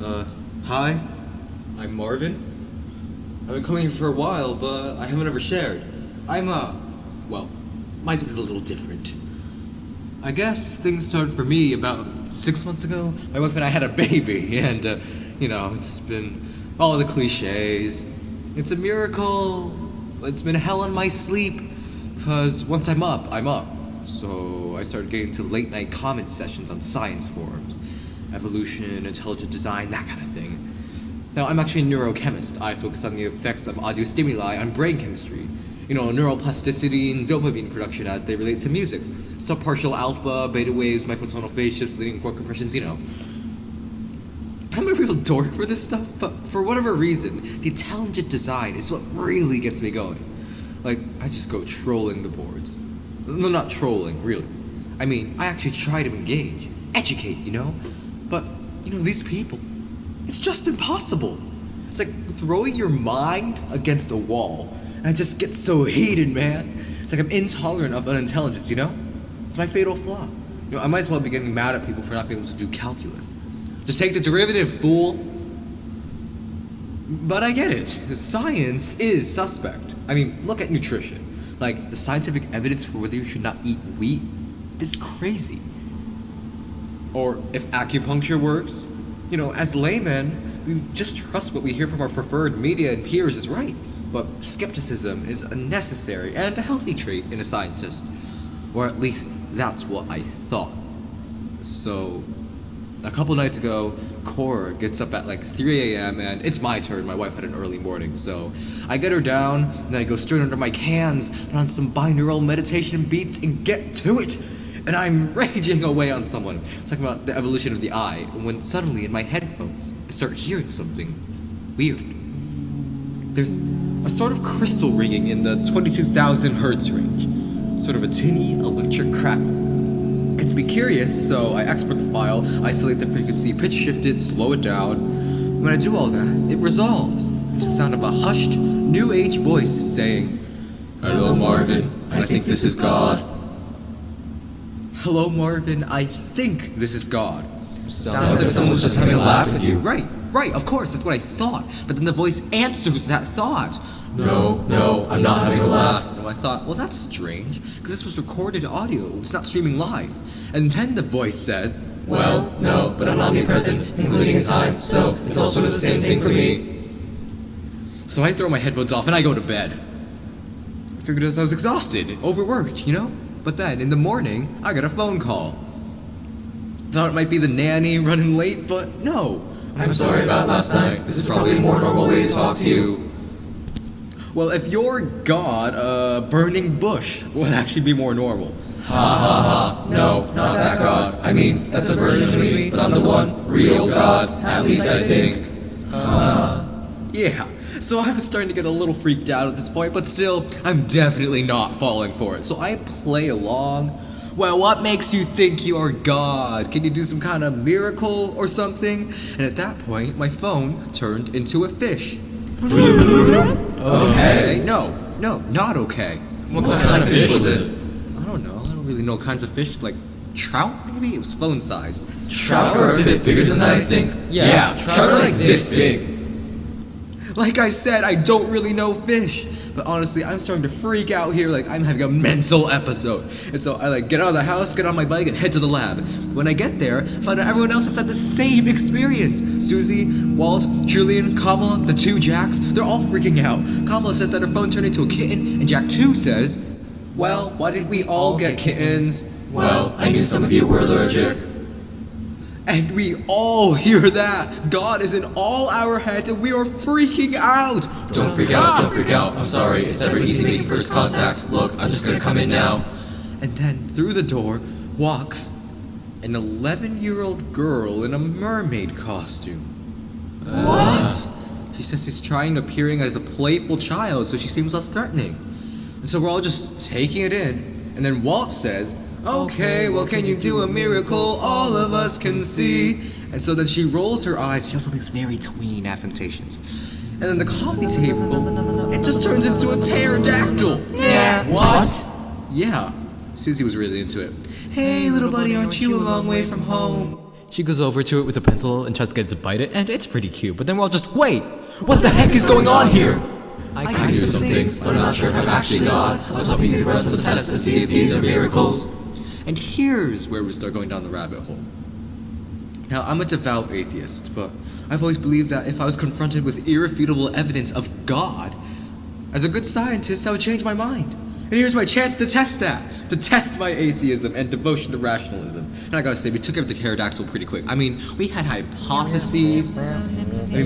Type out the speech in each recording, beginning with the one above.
Uh, Hi, I'm Marvin. I've been coming here for a while, but I haven't ever shared. Well, my thing's a little different. I guess things started for me about 6 months ago. My wife and I had a baby, and, it's been all the cliches. It's a miracle. It's been hell on my sleep, because once I'm up, I'm up. So I started getting to late night comment sessions on science forums. Evolution, intelligent design, that kind of thing. Now, I'm actually a neurochemist. I focus on the effects of audio stimuli on brain chemistry. Neuroplasticity and dopamine production as they relate to music. Subpartial alpha, beta waves, microtonal phase shifts, leading chord compressions. I'm a real dork for this stuff, but for whatever reason, the intelligent design is what really gets me going. I just go trolling the boards. No, not trolling, really. I actually try to engage, educate, But, these people, it's just impossible. It's like throwing your mind against a wall. And I just get so heated, man. It's like I'm intolerant of unintelligence, It's my fatal flaw. I might as well be getting mad at people for not being able to do calculus. Just take the derivative, fool. But I get it. Science is suspect. Look at nutrition. The scientific evidence for whether you should not eat wheat is crazy. Or if acupuncture works, as laymen, we just trust what we hear from our preferred media and peers is right. But skepticism is a necessary and a healthy trait in a scientist. Or at least that's what I thought. So, a couple nights ago, Cora gets up at 3 a.m. and it's my turn. My wife had an early morning, so I get her down, and then I go straight under my cans, put on some binaural meditation beats, and get to it. And I'm raging away on someone, talking about the evolution of the eye, when suddenly in my headphones, I start hearing something weird. There's a sort of crystal ringing in the 22,000 hertz range, sort of a tinny electric crackle. Gets me curious, so I export the file, isolate the frequency, pitch shift it, slow it down. When I do all that, it resolves into the sound of a hushed, new age voice saying, "Hello, Marvin, I think this is God." Hello, Marvin, I think this is God. Sounds like someone's just having a laugh with you. Right, of course, that's what I thought. But then the voice answers that thought. No, I'm not having a laugh. And I thought, well, that's strange, because this was recorded audio, it's not streaming live. And then the voice says, Well, no, but I'm omnipresent, including time, so it's all sort of the same thing for me. So I throw my headphones off and I go to bed. I figured I was exhausted, overworked, But then, in the morning, I got a phone call. Thought it might be the nanny running late, but no. I'm sorry about last night. This is probably a more normal way to talk to you. Well, if you're God, a burning bush would actually be more normal. Ha. No, not that God. That's a version of me, but I'm the one, real God, at least I think. Yeah, so I was starting to get a little freaked out at this point, but still, I'm definitely not falling for it. So I play along. Well, what makes you think you are God? Can you do some kind of miracle or something? And at that point, my phone turned into a fish. Okay. No, not okay. What kind of fish was it? I don't know. I don't really know kinds of fish, like trout, maybe? It was phone size. Trout are a bit bigger than that, I think. Yeah, trout are like this big. Like I said, I don't really know fish. But honestly, I'm starting to freak out here like I'm having a mental episode. And so I get out of the house, get on my bike, and head to the lab. When I get there, I find out everyone else has had the same experience. Susie, Walt, Julian, Kamala, the two Jacks, they're all freaking out. Kamala says that her phone turned into a kitten, and Jack 2 says, well, why did we all get kittens? Well, I knew some of you were allergic. And we all hear that. God is in all our heads and we are freaking out. Don't freak out. I'm sorry. It's never easy making first contact. Look, I'm just gonna come in now. And then through the door walks an 11-year-old girl in a mermaid costume. What? She says she's trying appearing as a playful child so she seems less threatening. And so we're all just taking it in. And then Walt says, okay, well, can you do a miracle all of us can see? And so then she rolls her eyes. She also thinks very tween affectations. And then the coffee table, it just turns into a pterodactyl. Yeah. What? Yeah. Susie was really into it. Hey, little buddy, aren't you a long way from home? she goes over to it with a pencil and tries to get it to bite it, and it's pretty cute. But then we're all just, wait, what the heck is going on here? I can do some things, but I'm not sure if I'm actually God. I was hoping you could run some tests to see if these are miracles. And here's where we start going down the rabbit hole. Now, I'm a devout atheist, but I've always believed that if I was confronted with irrefutable evidence of God, as a good scientist, I would change my mind. And here's my chance to test that. To test my atheism and devotion to rationalism. And I gotta say, we took care of the pterodactyl pretty quick. I mean, we had hypotheses.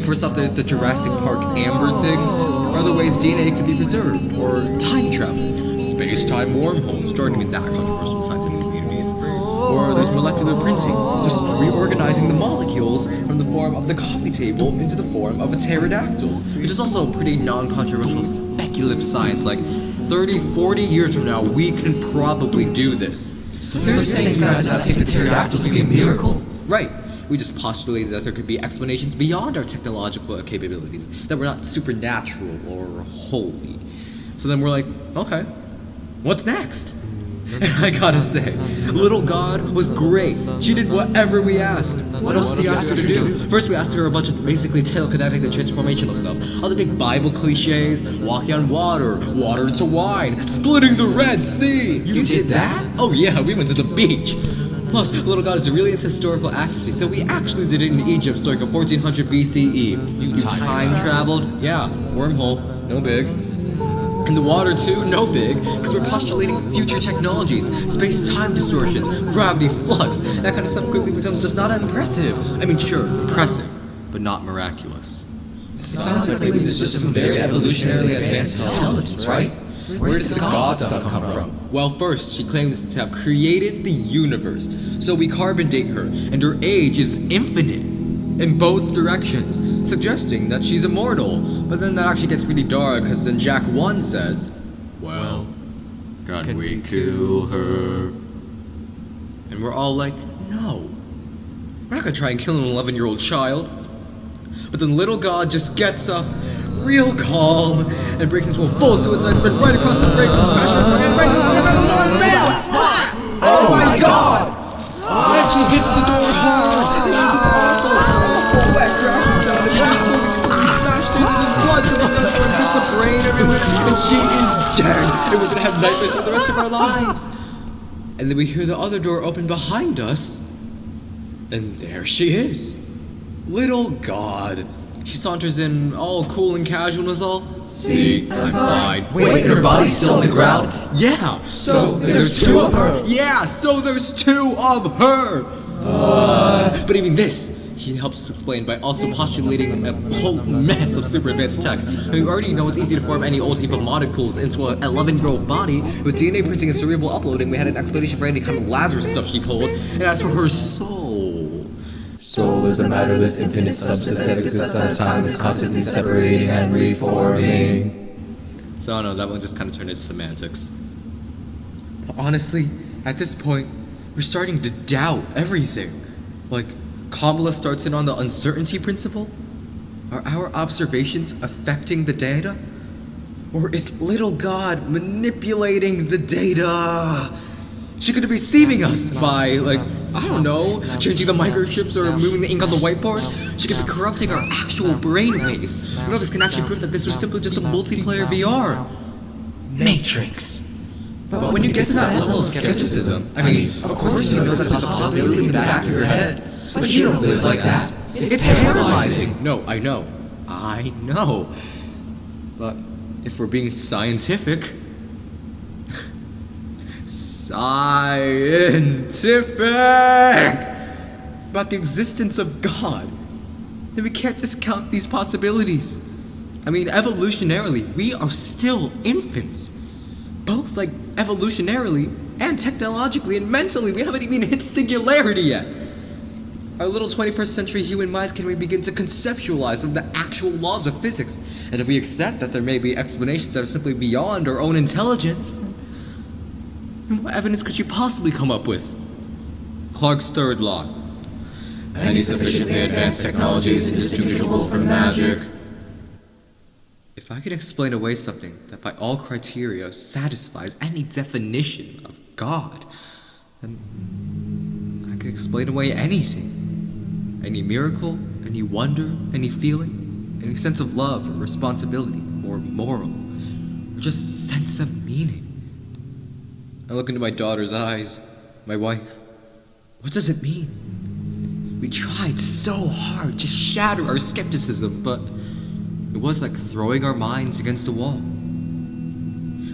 First off, there's the Jurassic Park amber thing, or other ways DNA could be preserved, or time travel, space-time wormholes, which aren't even that controversial in scientific communities. Or there's molecular printing, just reorganizing the molecules from the form of the coffee table into the form of a pterodactyl, which is also pretty non-controversial speculative science. Like 30, 40 years from now, we can probably do this. So you're saying you guys not take the pterodactyl to be a miracle? Right. We just postulated that there could be explanations beyond our technological capabilities, that were not supernatural or holy. So then we're like, okay, what's next? And I gotta say, little God was great. She did whatever we asked. What else did we ask her to do? First, we asked her a bunch of basically telekinetic and transformational stuff. All the big Bible cliches, walking on water, water into wine, splitting the Red Sea. You did that? Oh yeah, we went to the beach. Plus, little God is really into historical accuracy, so we actually did it in Egypt circa 1400 BCE. You time traveled? Yeah, wormhole, no big. In the water too? No big, because we're postulating future technologies, space-time distortions, gravity flux. That kind of stuff quickly becomes just not impressive. I mean, sure, impressive, but not miraculous. Sounds like maybe there's just some very evolutionarily advanced intelligence, right? Where does the God stuff come from? Well, first, she claims to have created the universe, so we carbon date her, and her age is infinite in both directions, suggesting that she's immortal. But then that actually gets pretty dark, because then Jack 1 says, well, can we kill her? And we're all like, no. We're not gonna try and kill an 11-year-old child. But then little God just gets up, real calm, and breaks into a full suicide sprint right across the break room, smashing her fucking right into the Lord Mail! Oh my God! And she hits the door hard, and there's this awful wet cracking sound, and she's completely smashed into this blood coming out of her, and bits of brain everywhere, and she is dead, and we're gonna have nightmares for the rest of our lives. And then we hear the other door open behind us, and there she is. Little God. She saunters in, all cool and casual and is all, see, I'm fine. Wait, and her body's still on the ground? Yeah. So there's two of her? Yeah, so there's two of her. But even this, she helps us explain by also postulating a whole mess of super advanced tech. We already know it's easy to form any old heap of molecules into an 11-year-old body. With DNA printing and cerebral uploading, we had an explanation for any kind of Lazarus stuff she pulled. And as for her soul... Soul is a matterless infinite substance that exists on time, is constantly separating and reforming. So I don't know, that one just kind of turned into semantics. But honestly, at this point, we're starting to doubt everything. Like, Kamala starts in on the uncertainty principle? Are our observations affecting the data? Or is little God manipulating the data? She could be deceiving us by, like, I don't know, changing the microchips or moving the ink on the whiteboard. She could be corrupting our actual brainwaves. None of us can actually prove that this was simply just a multiplayer VR. Matrix. But when you get to that level of skepticism, I mean, of course you know that there's a possibility in the back of your head. But you don't live like that. It's paralyzing. No, I know. But if we're being scientific... about the existence of God, then we can't discount these possibilities. I mean, evolutionarily, we are still infants. Both, like, evolutionarily and technologically and mentally. We haven't even hit singularity yet. Our little 21st century human minds can we begin to conceptualize of the actual laws of physics. And if we accept that there may be explanations that are simply beyond our own intelligence, then what evidence could you possibly come up with? Clarke's third law. Any sufficiently advanced technology is indistinguishable from magic. If I can explain away something that by all criteria satisfies any definition of God, then I can explain away anything. Any miracle, any wonder, any feeling, any sense of love or responsibility or moral, or just sense of meaning? I look into my daughter's eyes, my wife. What does it mean? We tried so hard to shatter our skepticism, but it was like throwing our minds against a wall.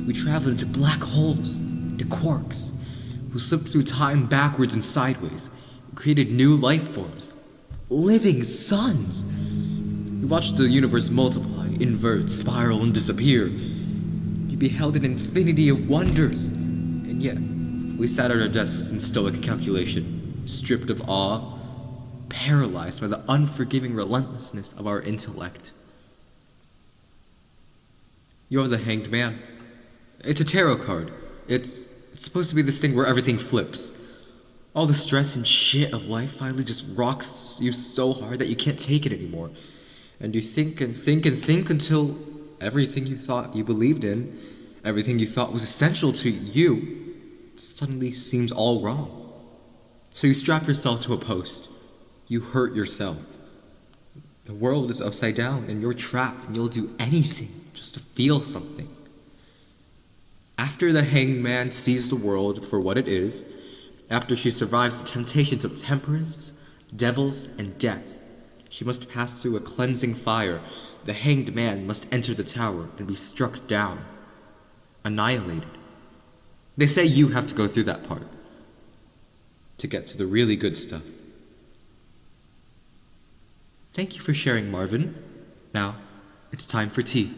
We traveled into black holes, into quarks, who slipped through time backwards and sideways, and created new life forms, living suns. We watched the universe multiply, invert, spiral, and disappear. We beheld an infinity of wonders, and yet we sat at our desks in stoic calculation, stripped of awe, paralyzed by the unforgiving relentlessness of our intellect. You're the Hanged Man. It's a tarot card. It's supposed to be this thing where everything flips. All the stress and shit of life finally just rocks you so hard that you can't take it anymore. And you think and think and think until everything you thought you believed in, everything you thought was essential to you, suddenly seems all wrong. So you strap yourself to a post. You hurt yourself. The world is upside down and you're trapped and you'll do anything just to feel something. After the Hanged Man sees the world for what it is, after she survives the temptations of temperance, devils, and death, she must pass through a cleansing fire. The Hanged Man must enter the tower and be struck down, annihilated. They say you have to go through that part to get to the really good stuff. Thank you for sharing, Marvin. Now, it's time for tea.